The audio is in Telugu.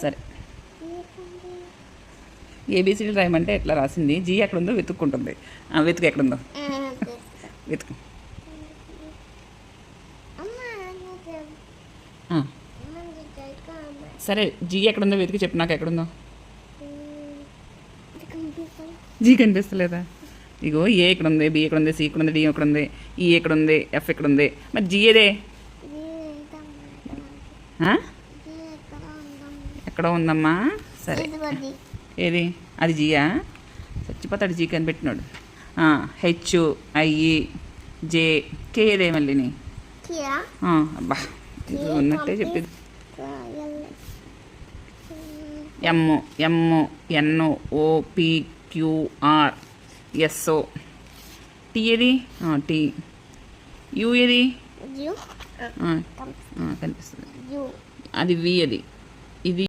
సరే ఏబిసిడీలు రాయమంటే ఎట్లా రాసింది. జీ ఎక్కడుందో వెతుక్కుంటుంది. వెతుకు ఎక్కడుందో వెతుకు. సరే జీ ఎక్కడుందో వెతికి చెప్పు నాకు ఎక్కడుందో. జీ కనిపిస్తలేదా? ఇగో ఏ ఇక్కడ ఉంది, బి ఎక్కడ ఉంది, సి ఇక్కడ ఉంది, డి ఎక్కడ ఉంది, ఈ ఎక్కడ ఉంది, ఎఫ్ ఎక్కడ ఉంది. మరి జీ ఏదే ఎక్కడ ఉందమ్మా? సరే ఏది అది జీయా? చచ్చిపోతాడు జీ కనిపెట్టినాడు. హెచ్ ఐ జే కే ఏదే మళ్ళీని? అబ్బా ఉన్నట్టే చెప్పింది. M M N O P Q R S O T ఏది? టీ. యూ ఏది? కనిపిస్తుంది అది వి. అది